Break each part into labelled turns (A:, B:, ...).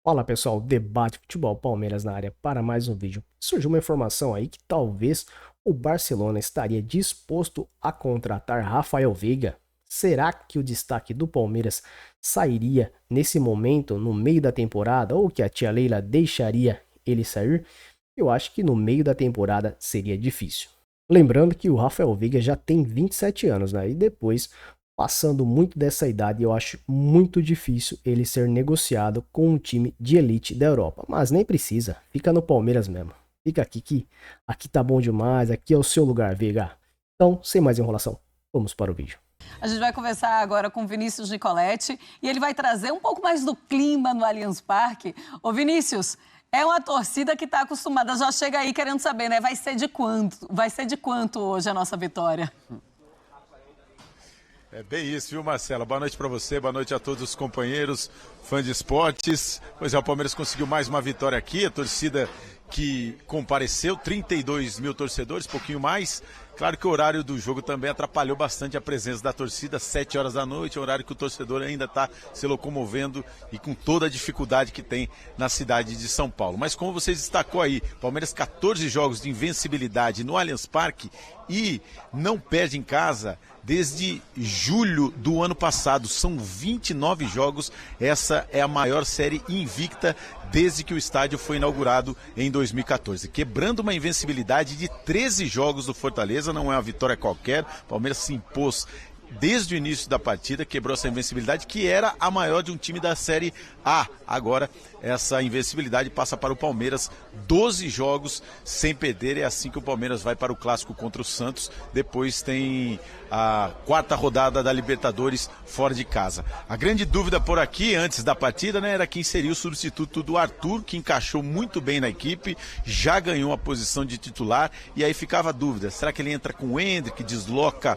A: Fala pessoal, debate futebol Palmeiras na área para mais um vídeo. Surgiu uma informação aí que talvez o Barcelona estaria disposto a contratar Rafael Veiga. Será que o destaque do Palmeiras sairia nesse momento, no meio da temporada, ou que a tia Leila deixaria ele sair? Eu acho que no meio da temporada seria difícil. Lembrando que o Rafael Veiga já tem 27 anos, né? E depois, passando muito dessa idade, eu acho muito difícil ele ser negociado com um time de elite da Europa. Mas nem precisa, fica no Palmeiras mesmo. Fica aqui que aqui tá bom demais, aqui é o seu lugar, Veiga. Então, sem mais enrolação, vamos para o vídeo.
B: A gente vai conversar agora com Vinícius Nicoletti e ele vai trazer um pouco mais do clima no Allianz Parque. Ô Vinícius, é uma torcida que está acostumada, já chega aí querendo saber, né? Vai ser de quanto? Vai ser de quanto hoje a nossa vitória?
C: É bem isso, viu, Marcela? Boa noite para você, boa noite a todos os companheiros, fãs de esportes. Pois é, o Palmeiras conseguiu mais uma vitória aqui, a torcida que compareceu, 32 mil torcedores, pouquinho mais. Claro que o horário do jogo também atrapalhou bastante a presença da torcida, 7 horas da noite, é um horário que o torcedor ainda está se locomovendo e com toda a dificuldade que tem na cidade de São Paulo. Mas como você destacou aí, Palmeiras 14 jogos de invencibilidade no Allianz Parque e não perde em casa desde julho do ano passado. São 29 jogos, essa é a maior série invicta desde que o estádio foi inaugurado em 2014. Quebrando uma invencibilidade de 13 jogos do Fortaleza, não é uma vitória qualquer, o Palmeiras se impôs desde o início da partida, quebrou essa invencibilidade que era a maior de um time da Série A. Agora, essa invencibilidade passa para o Palmeiras, 12 jogos sem perder, é assim que o Palmeiras vai para o clássico contra o Santos, depois tem a quarta rodada da Libertadores fora de casa. A grande dúvida por aqui, antes da partida, né, era quem seria o substituto do Arthur, que encaixou muito bem na equipe, já ganhou a posição de titular, e aí ficava a dúvida, será que ele entra com o Endrick, desloca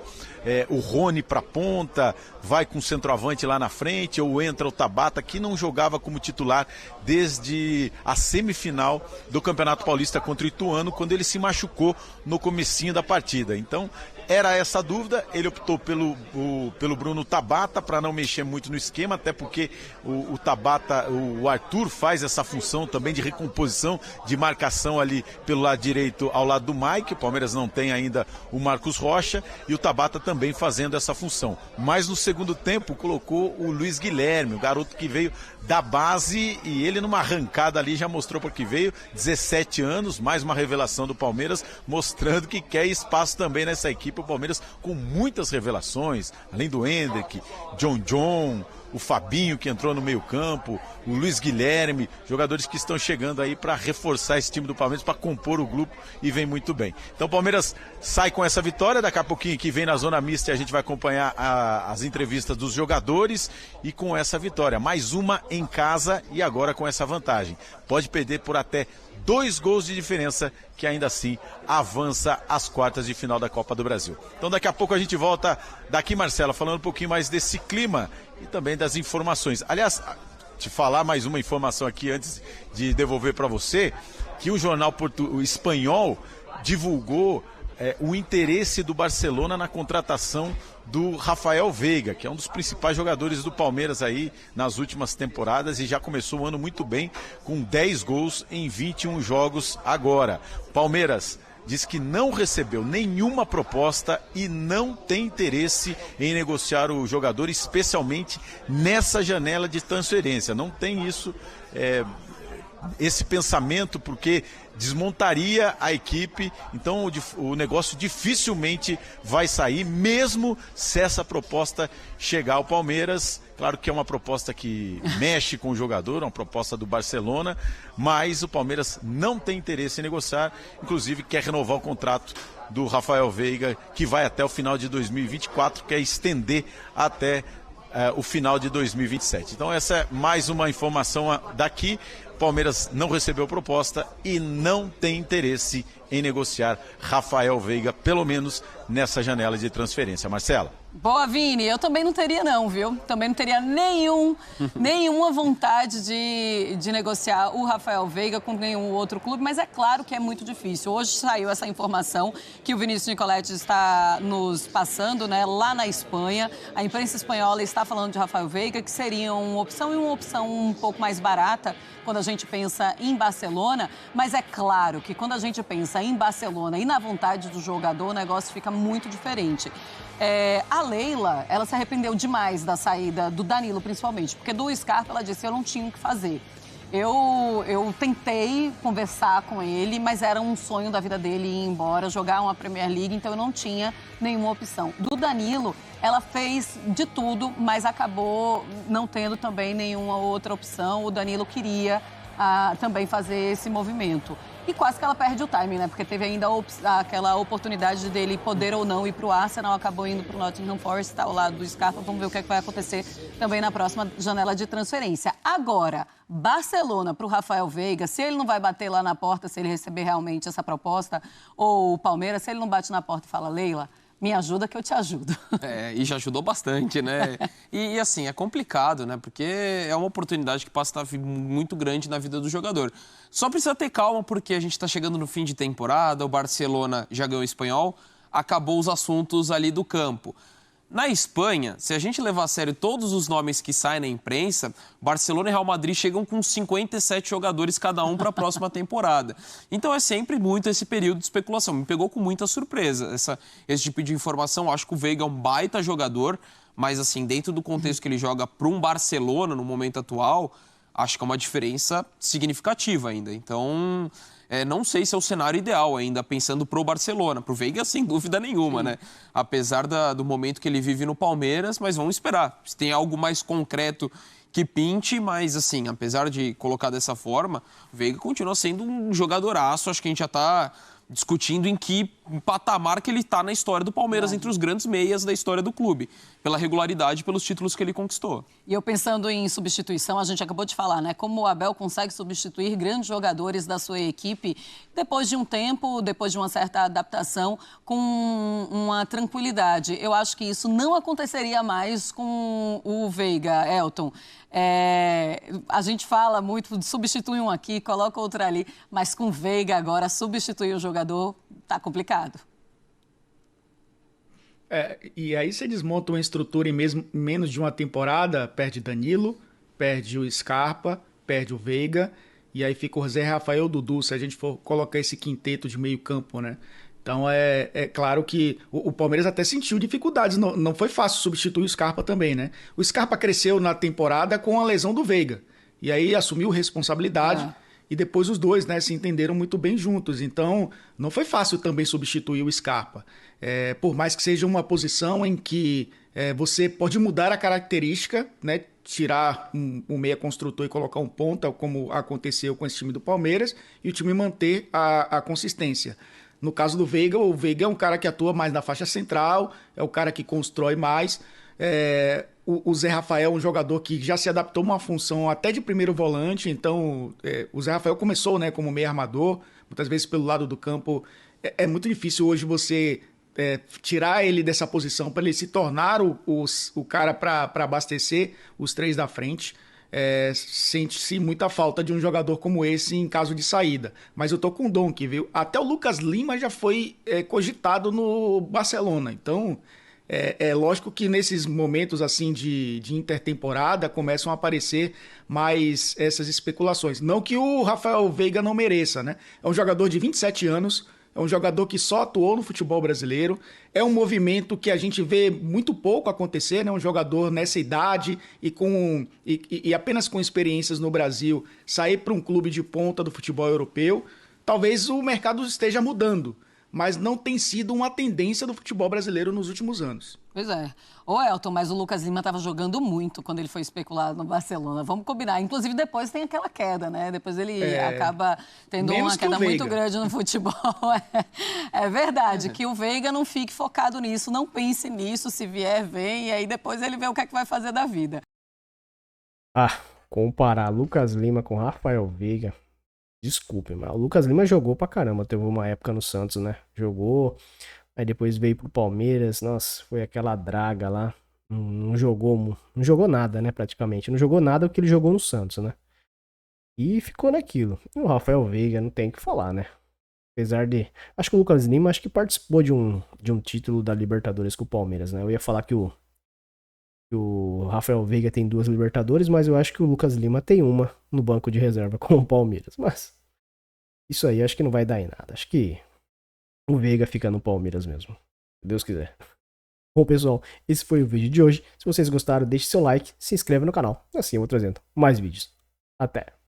C: o Rony para a ponta, vai com o centroavante lá na frente, ou entra o Tabata, que não jogava como titular desde a semifinal do Campeonato Paulista contra o Ituano, quando ele se machucou no comecinho da partida. Então, era essa a dúvida, ele optou pelo Bruno Tabata para não mexer muito no esquema, até porque o Tabata, o Arthur faz essa função também de recomposição, de marcação ali pelo lado direito ao lado do Mike, o Palmeiras não tem ainda o Marcos Rocha, e o Tabata também fazendo essa função. Mas no segundo tempo colocou o Luiz Guilherme, o garoto que veio da base, e ele numa arrancada ali já mostrou para que veio, 17 anos, mais uma revelação do Palmeiras, mostrando que quer espaço também nessa equipe. O Palmeiras com muitas revelações, além do Endrick, John, o Fabinho que entrou no meio campo, o Luiz Guilherme, jogadores que estão chegando aí para reforçar esse time do Palmeiras, para compor o grupo, e vem muito bem. Então o Palmeiras sai com essa vitória, daqui a pouquinho que vem na zona mista e a gente vai acompanhar as entrevistas dos jogadores, e com essa vitória, mais uma em casa e agora com essa vantagem. Pode perder por até 2 gols de diferença, que ainda assim avança às quartas de final da Copa do Brasil. Então daqui a pouco a gente volta daqui, Marcela, falando um pouquinho mais desse clima e também das informações. Aliás, te falar mais uma informação aqui antes de devolver para você, que o jornal espanhol divulgou o interesse do Barcelona na contratação do Rafael Veiga, que é um dos principais jogadores do Palmeiras aí nas últimas temporadas, e já começou o ano muito bem, com 10 gols em 21 jogos agora. Palmeiras diz que não recebeu nenhuma proposta e não tem interesse em negociar o jogador, especialmente nessa janela de transferência. Não tem isso, esse pensamento, porque desmontaria a equipe, então o negócio dificilmente vai sair, mesmo se essa proposta chegar ao Palmeiras. Claro que é uma proposta que mexe com o jogador, uma proposta do Barcelona, mas o Palmeiras não tem interesse em negociar, inclusive quer renovar o contrato do Rafael Veiga, que vai até o final de 2024, quer estender até o final de 2027. Então essa é mais uma informação daqui. Palmeiras não recebeu proposta e não tem interesse em negociar Rafael Veiga, pelo menos nessa janela de transferência. Marcela.
B: Boa, Vini. Eu também não teria não, viu? Também não teria nenhuma vontade de negociar o Rafael Veiga com nenhum outro clube, mas é claro que é muito difícil. Hoje saiu essa informação que o Vinícius Nicoletti está nos passando, né, lá na Espanha. A imprensa espanhola está falando de Rafael Veiga, que seria uma opção e uma opção um pouco mais barata quando a gente pensa em Barcelona, mas é claro que quando a gente pensa em Barcelona e na vontade do jogador, o negócio fica muito diferente. A Leila, ela se arrependeu demais da saída do Danilo, principalmente, porque do Scarpa ela disse, eu não tinha o que fazer. Eu tentei conversar com ele, mas era um sonho da vida dele ir embora, jogar uma Premier League, então eu não tinha nenhuma opção. Do Danilo, ela fez de tudo, mas acabou não tendo também nenhuma outra opção. O Danilo queria também fazer esse movimento. E quase que ela perde o timing, né? Porque teve ainda aquela oportunidade dele poder ou não ir para o Arsenal, acabou indo para o Nottingham Forest, está ao lado do Scarpa. Vamos ver o que vai acontecer também na próxima janela de transferência. Agora, Barcelona para o Rafael Veiga, se ele não vai bater lá na porta, se ele receber realmente essa proposta, ou o Palmeiras, se ele não bate na porta e fala, Leila, me ajuda que eu te ajudo.
D: E já ajudou bastante, né? E assim, é complicado, né? Porque é uma oportunidade que passa a estar muito grande na vida do jogador. Só precisa ter calma, porque a gente está chegando no fim de temporada, o Barcelona já ganhou o espanhol, acabou os assuntos ali do campo. Na Espanha, se a gente levar a sério todos os nomes que saem na imprensa, Barcelona e Real Madrid chegam com 57 jogadores cada um para a próxima temporada. Então é sempre muito esse período de especulação. Me pegou com muita surpresa esse tipo de informação. Acho que o Veiga é um baita jogador, mas assim, dentro do contexto que ele joga para um Barcelona no momento atual, acho que é uma diferença significativa ainda. Então, não sei se é o cenário ideal ainda, pensando pro Barcelona. Pro Veiga, sem dúvida nenhuma, né? Apesar do momento que ele vive no Palmeiras, mas vamos esperar. Se tem algo mais concreto que pinte, mas assim, apesar de colocar dessa forma, o Veiga continua sendo um jogadoraço. Acho que a gente já tá discutindo em que patamar que ele está na história do Palmeiras, entre os grandes meias da história do clube, pela regularidade e pelos títulos que ele conquistou.
B: E eu pensando em substituição, a gente acabou de falar, né? Como o Abel consegue substituir grandes jogadores da sua equipe depois de um tempo, depois de uma certa adaptação, com uma tranquilidade. Eu acho que isso não aconteceria mais com o Veiga, Elton. A gente fala muito de substituir um aqui, coloca outro ali, mas com o Veiga agora, substituir o jogador, tá complicado.
E: E aí você desmonta uma estrutura em menos de uma temporada, perde Danilo, perde o Scarpa, perde o Veiga, e aí fica o Zé Rafael, Dudu, se a gente for colocar esse quinteto de meio campo, né? Então é claro que o Palmeiras até sentiu dificuldades, não foi fácil substituir o Scarpa também, né? O Scarpa cresceu na temporada com a lesão do Veiga, e aí assumiu responsabilidade, e depois os dois, né, se entenderam muito bem juntos, então não foi fácil também substituir o Scarpa. Por mais que seja uma posição em que você pode mudar a característica, né, tirar um meia construtor e colocar um ponta, como aconteceu com esse time do Palmeiras, e o time manter a consistência. No caso do Veiga, o Veiga é um cara que atua mais na faixa central, é o cara que constrói mais. O Zé Rafael é um jogador que já se adaptou a uma função até de primeiro volante, então o Zé Rafael começou, né, como meio armador, muitas vezes pelo lado do campo. É muito difícil hoje você tirar ele dessa posição para ele se tornar o cara para abastecer os três da frente. Sente-se muita falta de um jogador como esse em caso de saída. Mas eu tô com o Donk, viu? Até o Lucas Lima já foi cogitado no Barcelona. Então, lógico que nesses momentos assim de intertemporada começam a aparecer mais essas especulações. Não que o Rafael Veiga não mereça, né? É um jogador de 27 anos, é um jogador que só atuou no futebol brasileiro. É um movimento que a gente vê muito pouco acontecer, né? Um jogador nessa idade e apenas com experiências no Brasil sair para um clube de ponta do futebol europeu. Talvez o mercado esteja mudando, mas não tem sido uma tendência do futebol brasileiro nos últimos anos.
B: Pois é. Ô, Elton, mas o Lucas Lima estava jogando muito quando ele foi especulado no Barcelona. Vamos combinar. Inclusive, depois tem aquela queda, né? Depois ele acaba tendo uma queda muito grande no futebol. É verdade. Que o Veiga não fique focado nisso, não pense nisso. Se vier, vem. E aí depois ele vê o que é que vai fazer da vida.
A: comparar Lucas Lima com Rafael Veiga, desculpe, mas o Lucas Lima jogou pra caramba. Teve uma época no Santos, né? Jogou, aí depois veio pro Palmeiras. Nossa, foi aquela draga lá. Não jogou nada, né? Praticamente. Não jogou nada o que ele jogou no Santos, né? E ficou naquilo. E o Rafael Veiga não tem o que falar, né? Apesar de. Acho que o Lucas Lima acho que participou de um título da Libertadores com o Palmeiras, né? Eu ia falar que o Rafael Veiga tem 2 Libertadores, mas eu acho que o Lucas Lima tem uma no banco de reserva com o Palmeiras. Mas isso aí acho que não vai dar em nada. Acho que o Veiga fica no Palmeiras mesmo. Se Deus quiser. Bom, pessoal, esse foi o vídeo de hoje. Se vocês gostaram, deixe seu like, se inscreva no canal. Assim eu vou trazendo mais vídeos. Até!